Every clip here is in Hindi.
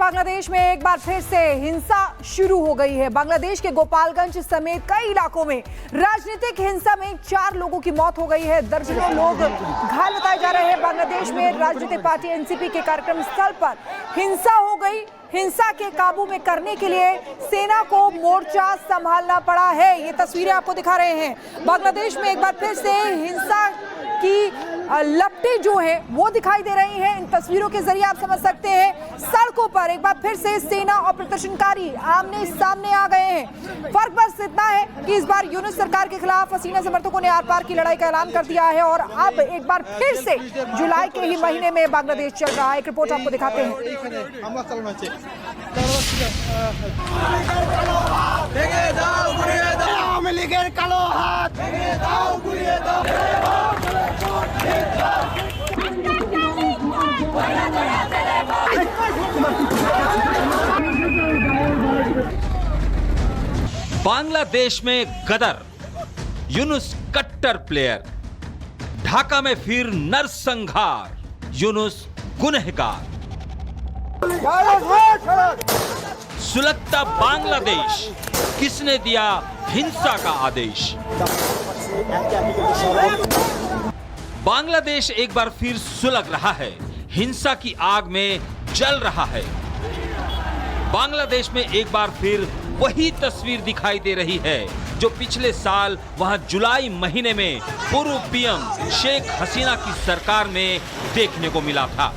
बांग्लादेश में एक बार फिर से हिंसा शुरू हो गई है। बांग्लादेश के गोपालगंज समेत कई इलाकों में राजनीतिक हिंसा में 4 लोगों की मौत हो गई है। दर्जनों लोग घायल बताए जा रहे हैं। बांग्लादेश में राजनीतिक पार्टी एनसीपी के कार्यक्रम स्थल पर हिंसा हो गई। हिंसा के काबू में करने के लिए सेना को मोर्चा संभालना पड़ा है। ये तस्वीरें आपको दिखा रहे हैं। बांग्लादेश में एक बार फिर से हिंसा की लपटें जो है वो दिखाई दे रही हैं। इन तस्वीरों के जरिए आप समझ सकते हैं सड़कों पर एक बार फिर से सेना और प्रदर्शनकारी आमने सामने आ गए हैं। फर्क बस इतना है कि इस बार यूनुस सरकार के खिलाफ हसीना समर्थकों ने आर पार की लड़ाई का ऐलान कर दिया है और अब एक बार फिर से जुलाई के ही महीने में बांग्लादेश चल रहा है। एक रिपोर्ट आपको दिखाते हैं। बांग्लादेश में गदर, यूनुस कट्टर प्लेयर, ढाका में फिर नरसंहार, यूनुस गुनहगार। सुलगता बांग्लादेश, किसने दिया हिंसा का आदेश? बांग्लादेश एक बार फिर सुलग रहा है, हिंसा की आग में जल रहा है। बांग्लादेश में एक बार फिर वही तस्वीर दिखाई दे रही है जो पिछले साल वहां जुलाई महीने में पूर्व पीएम शेख हसीना की सरकार में देखने को मिला था।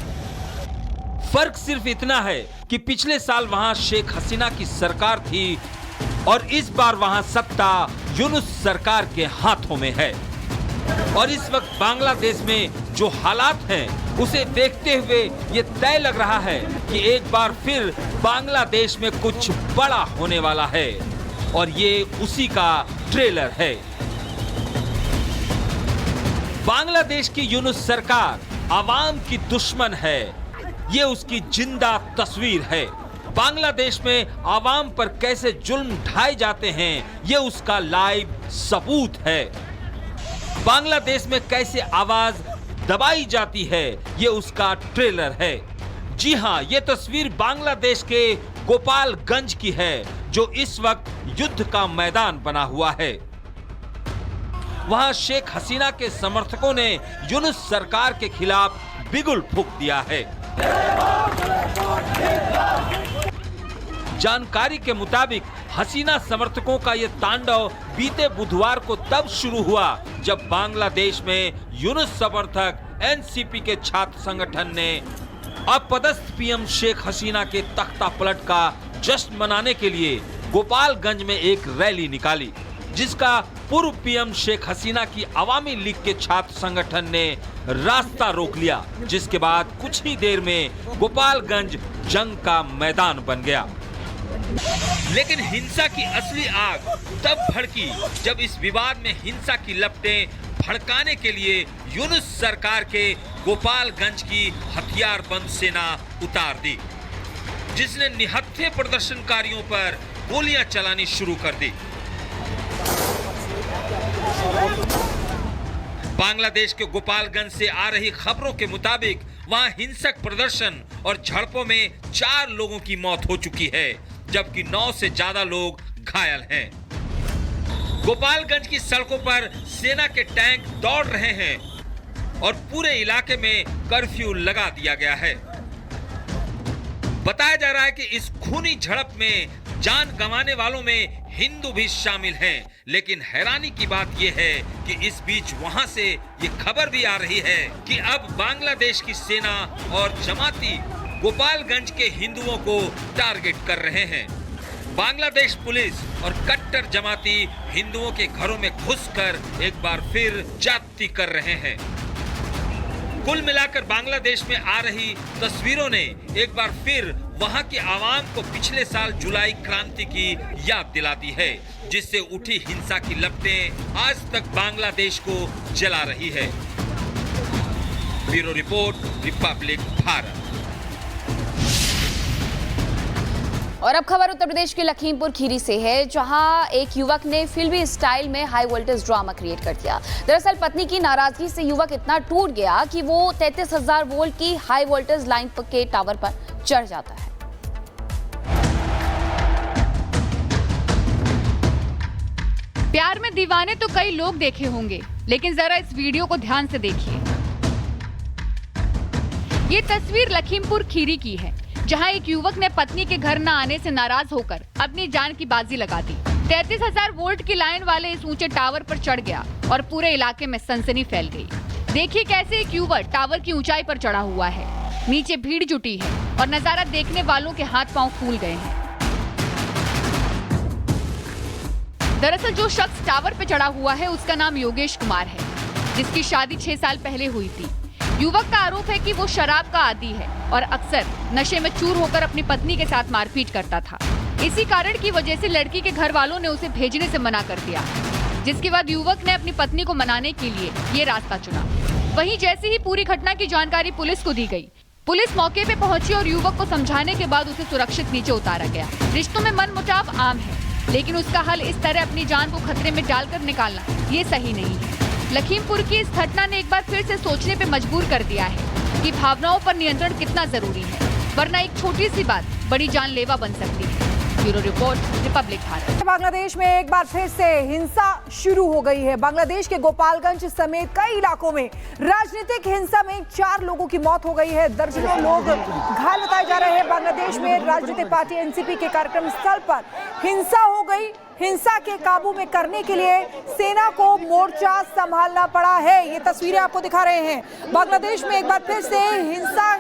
फर्क सिर्फ इतना है कि पिछले साल वहां शेख हसीना की सरकार थी और इस बार वहां सत्ता यूनुस सरकार के हाथों में है। और इस वक्त बांग्लादेश में जो हालात हैं उसे देखते हुए ये तय लग रहा है कि एक बार फिर बांग्लादेश में कुछ बड़ा होने वाला है और ये उसी का ट्रेलर है। बांग्लादेश की यूनुस सरकार आवाम की दुश्मन है, ये उसकी जिंदा तस्वीर है। बांग्लादेश में आवाम पर कैसे जुल्म ढाए जाते हैं ये उसका लाइव सबूत है। बांग्लादेश में कैसे आवाज दबाई जाती है ये उसका ट्रेलर है। जी हां, ये तस्वीर बांग्लादेश के गोपालगंज की है जो इस वक्त युद्ध का मैदान बना हुआ है। वहां शेख हसीना के समर्थकों ने यूनुस सरकार के खिलाफ बिगुल फूंक दिया है। जानकारी के मुताबिक हसीना समर्थकों का यह तांडव बीते बुधवार को तब शुरू हुआ जब बांग्लादेश में यूनुस समर्थक एनसीपी के छात्र संगठन ने अपदस्थ पीएम शेख हसीना के तख्ता पलट का जश्न मनाने के लिए गोपालगंज में एक रैली निकाली, जिसका पूर्व पीएम शेख हसीना की अवामी लीग के छात्र संगठन ने रास्ता रोक लिया, जिसके बाद कुछ ही देर में गोपालगंज जंग का मैदान बन गया। लेकिन हिंसा की असली आग तब भड़की जब इस विवाद में हिंसा की लपटें भड़काने के लिए यूनुस सरकार के गोपालगंज की हथियारबंद सेना उतार दी, जिसने निहत्थे प्रदर्शनकारियों पर गोलियां चलानी शुरू कर दी। बांग्लादेश के गोपालगंज से आ रही खबरों के मुताबिक वहां हिंसक प्रदर्शन और झड़पों में 4 लोगों की मौत हो चुकी है, जबकि 9 से ज्यादा लोग घायल हैं। गोपालगंज की सड़कों पर सेना के टैंक दौड़ रहे हैं और पूरे इलाके में कर्फ्यू लगा दिया गया है। बताया जा रहा है कि इस खूनी झड़प में जान गंवाने वालों में हिंदू भी शामिल हैं, लेकिन हैरानी की बात यह है कि इस बीच वहां से ये खबर भी आ रही है कि अब बांग्लादेश की सेना और जमाती गोपालगंज के हिंदुओं को टारगेट कर रहे हैं। बांग्लादेश पुलिस और कट्टर जमाती हिंदुओं के घरों में घुसकर एक बार फिर ज्यादती कर रहे हैं। कुल मिलाकर बांग्लादेश में आ रही तस्वीरों ने एक बार फिर वहां के आवाम को पिछले साल जुलाई क्रांति की याद दिलाती है, जिससे उठी हिंसा की लपटें आज तक बांग्लादेश को जला रही है। Bureau report, Republic Bharat. और अब खबर उत्तर प्रदेश के लखीमपुर खीरी से है, जहां एक युवक ने फिल्मी स्टाइल में हाई वोल्टेज ड्रामा क्रिएट कर दिया। दरअसल पत्नी की नाराजगी से युवक इतना टूट गया कि वो 33,000 वोल्ट की हाई वोल्टेज लाइन के टावर पर चढ़ जाता है। प्यार में दीवाने तो कई लोग देखे होंगे, लेकिन जरा इस वीडियो को ध्यान से देखिए। ये तस्वीर लखीमपुर खीरी की है, जहां एक युवक ने पत्नी के घर न आने से नाराज होकर अपनी जान की बाजी लगा दी। 33,000 वोल्ट की लाइन वाले इस ऊंचे टावर पर चढ़ गया और पूरे इलाके में सनसनी फैल गई। देखिए कैसे एक युवक टावर की ऊंचाई पर चढ़ा हुआ है। नीचे भीड़ जुटी है और नजारा देखने वालों के हाथ पांव फूल गए हैं। दरअसल जो शख्स टावर पे चढ़ा हुआ है उसका नाम योगेश कुमार है, जिसकी शादी 6 साल पहले हुई थी। युवक का आरोप है कि वो शराब का आदी है और अक्सर नशे में चूर होकर अपनी पत्नी के साथ मारपीट करता था। इसी कारण की वजह से लड़की के घर वालों ने उसे भेजने से मना कर दिया, जिसके बाद युवक ने अपनी पत्नी को मनाने के लिए ये रास्ता चुना। वहीं जैसे ही पूरी घटना की जानकारी पुलिस को दी गई, पुलिस मौके पे पहुंची और युवक को समझाने के बाद उसे सुरक्षित नीचे उतारा गया। रिश्तों में मनमुटाव आम है, लेकिन उसका हल इस तरह अपनी जान को खतरे में डालकर निकालना ये सही नहीं है। लखीमपुर की इस घटना ने एक बार फिर से सोचने पे मजबूर कर दिया है कि भावनाओं पर नियंत्रण कितना जरूरी है, वरना एक छोटी सी बात बड़ी जानलेवा बन सकती है। Bureau report, Republic Bharat. Bangladesh में एक बार फिर से हिंसा शुरू हो गई है। बांग्लादेश के गोपालगंज समेत कई इलाकों में राजनीतिक हिंसा में 4 लोगों की मौत हो गई है। दर्जनों लोग घायल बताए जा रहे हैं। बांग्लादेश में राजनीतिक पार्टी एनसीपी के कार्यक्रम स्थल पर हिंसा हो गई। हिंसा के काबू में करने के लिए सेना को मोर्चा संभालना पड़ा है। ये तस्वीरें आपको दिखा रहे हैं। बांग्लादेश में एक बार फिर से हिंसा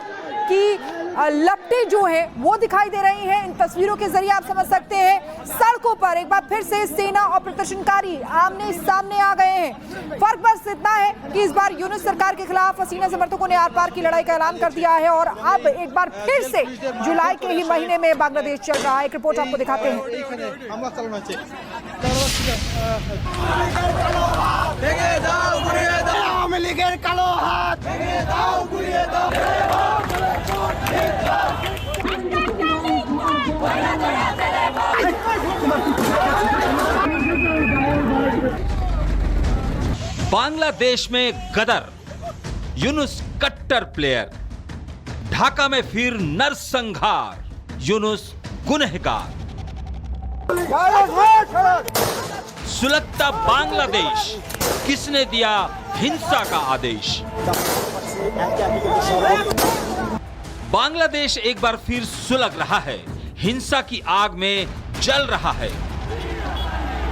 की लपटें जो है वो दिखाई दे रही हैं। इन तस्वीरों के जरिए आप समझ सकते हैं सड़कों पर एक बार फिर से सेना और प्रदर्शनकारी आमने सामने आ गए हैं। फर्क बस इतना है कि इस बार यूनुस सरकार के खिलाफ हसीना समर्थकों ने आर पार की लड़ाई का ऐलान कर दिया है और अब एक बार फिर से जुलाई के ही महीने में बांग्लादेश चल रहा है। एक रिपोर्ट आपको दिखाते हैं। बांग्लादेश में गदर, यूनुस कट्टर प्लेयर। ढाका में फिर नरसंहार, यूनुस गुनहगार। सुलगता बांग्लादेश, किसने दिया हिंसा का आदेश? बांग्लादेश एक बार फिर सुलग रहा है, हिंसा की आग में जल रहा है।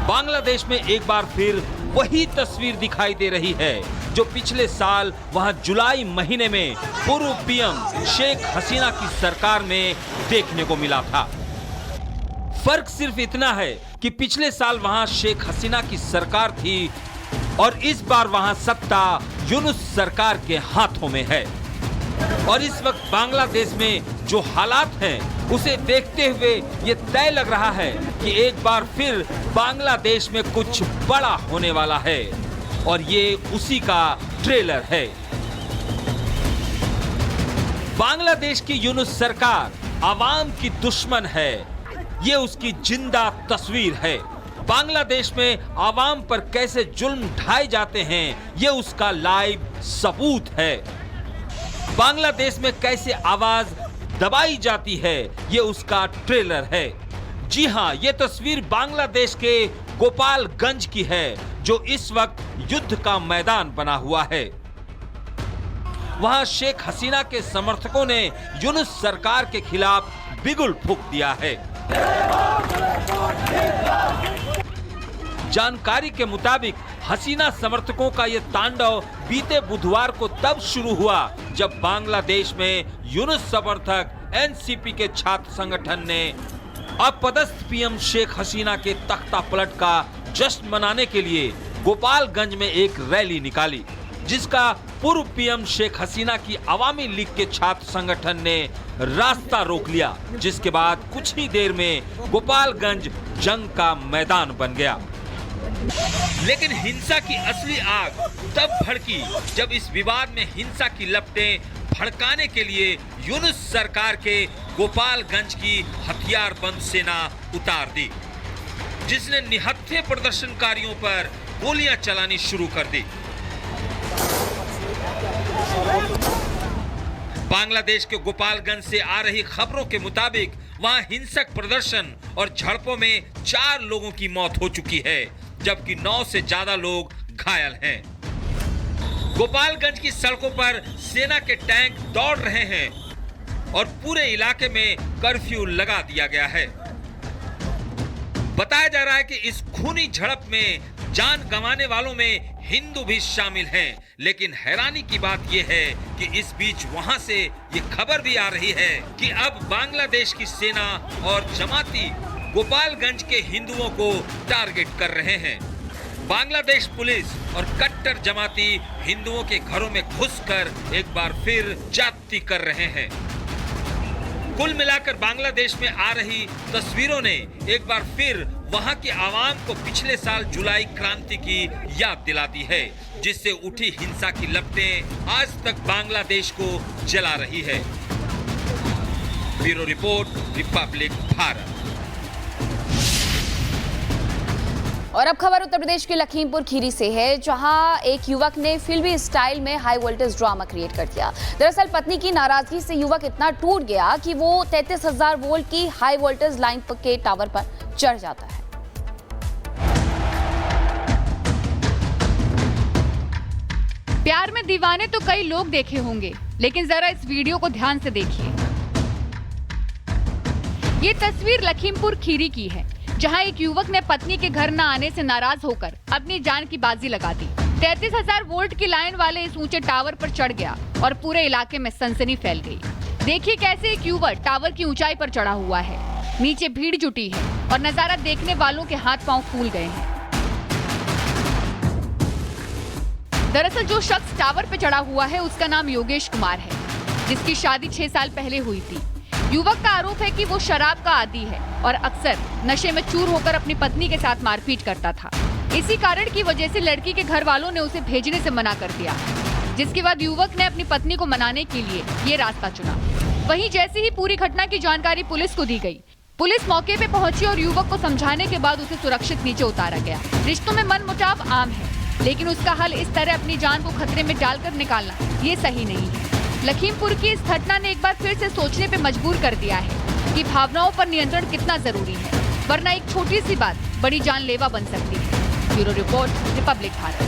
बांग्लादेश में एक बार फिर वही तस्वीर दिखाई दे रही है जो पिछले साल वहां जुलाई महीने में पूर्व पीएम शेख हसीना की सरकार में देखने को मिला था। फर्क सिर्फ इतना है कि पिछले साल वहां शेख हसीना की सरकार थी और इस बार वहां सत्ता यूनुस सरकार के हाथों में है। और इस वक्त बांग्लादेश में जो हालात हैं उसे देखते हुए ये तय लग रहा है कि एक बार फिर बांग्लादेश में कुछ बड़ा होने वाला है और ये उसी का ट्रेलर है। बांग्लादेश की यूनुस सरकार आवाम की दुश्मन है, ये उसकी जिंदा तस्वीर है। बांग्लादेश में आवाम पर कैसे जुल्म ढाए जाते हैं ये उसका लाइव सबूत है। बांग्लादेश में कैसे आवाज दबाई जाती है ये उसका ट्रेलर है। जी हां, ये तस्वीर बांग्लादेश के गोपालगंज की है जो इस वक्त युद्ध का मैदान बना हुआ है। वहां शेख हसीना के समर्थकों ने यूनुस सरकार के खिलाफ बिगुल फूंक दिया है। जानकारी के मुताबिक हसीना समर्थकों का यह तांडव बीते बुधवार को तब शुरू हुआ जब बांग्लादेश में यूनुस समर्थक एनसीपी के छात्र संगठन ने अपदस्थ पीएम शेख हसीना के तख्ता पलट का जश्न मनाने के लिए गोपालगंज में एक रैली निकाली, जिसका पूर्व पीएम शेख हसीना की अवामी लीग के छात्र संगठन ने रास्ता रोक लिया, जिसके बाद कुछ ही देर में गोपालगंज जंग का मैदान बन गया। लेकिन हिंसा की असली आग तब भड़की जब इस विवाद में हिंसा की लपटें भड़काने के लिए यूनुस सरकार के गोपालगंज की हथियारबंद सेना उतार दी, जिसने निहत्थे प्रदर्शनकारियों पर गोलियां चलानी शुरू कर दी। बांग्लादेश के गोपालगंज से आ रही खबरों के मुताबिक वहां हिंसक प्रदर्शन और झड़पों में 4 लोगों की मौत हो चुकी है, जबकि 9 से ज्यादा लोग घायल हैं। गोपालगंज की सड़कों पर सेना के टैंक दौड़ रहे हैं और पूरे इलाके में कर्फ्यू लगा दिया गया है। बताया जा रहा है कि इस खूनी झड़प में जान गंवाने वालों में हिंदू भी शामिल हैं, लेकिन हैरानी की बात यह है कि इस बीच वहां से ये खबर भी आ रही है कि अब बांग्लादेश की सेना और जमाती गोपालगंज के हिंदुओं को टारगेट कर रहे हैं। बांग्लादेश पुलिस और कट्टर जमाती हिंदुओं के घरों में घुसकर एक बार फिर ज्यादती कर रहे हैं। कुल मिलाकर बांग्लादेश में आ रही तस्वीरों ने एक बार फिर वहां की आवाम को पिछले साल जुलाई क्रांति की याद दिलाती है, जिससे उठी हिंसा की लपटें आज तक बांग्लादेश को जला रही है। Bureau report, Republic Bharat. और अब खबर उत्तर प्रदेश के लखीमपुर खीरी से है, जहां एक युवक ने फिल्मी स्टाइल में हाई वोल्टेज ड्रामा क्रिएट कर दिया। दरअसल पत्नी की नाराजगी से युवक इतना टूट गया कि वो 33,000 वोल्ट की हाई वोल्टेज लाइन के टावर पर चढ़ जाता है। प्यार में दीवाने तो कई लोग देखे होंगे, लेकिन जरा इस वीडियो को ध्यान से देखिए। ये तस्वीर लखीमपुर खीरी की है, जहां एक युवक ने पत्नी के घर न आने से नाराज होकर अपनी जान की बाजी लगा दी। 33,000 वोल्ट की लाइन वाले इस ऊंचे टावर पर चढ़ गया और पूरे इलाके में सनसनी फैल गई। देखिए कैसे एक युवक टावर की ऊंचाई पर चढ़ा हुआ है, नीचे भीड़ जुटी है और नजारा देखने वालों के हाथ पांव फूल गए हैं। दरअसल जो शख्स टावर पे चढ़ा हुआ है उसका नाम योगेश कुमार है, जिसकी शादी 6 साल पहले हुई थी। युवक का आरोप है कि वो शराब का आदी है और अक्सर नशे में चूर होकर अपनी पत्नी के साथ मारपीट करता था। इसी कारण की वजह से लड़की के घर वालों ने उसे भेजने से मना कर दिया, जिसके बाद युवक ने अपनी पत्नी को मनाने के लिए ये रास्ता चुना। वहीं जैसे ही पूरी घटना की जानकारी पुलिस को दी गई, पुलिस मौके पे पहुंची और युवक को समझाने के बाद उसे सुरक्षित नीचे उतारा गया। रिश्तों में मनमुटाव आम है, लेकिन उसका हल इस तरह अपनी जान को खतरे में डालकर निकालना ये सही नहीं है। लखीमपुर की इस घटना ने एक बार फिर से सोचने पे मजबूर कर दिया है कि भावनाओं पर नियंत्रण कितना जरूरी है, वरना एक छोटी सी बात बड़ी जानलेवा बन सकती है। Bureau report, Republic Bharat.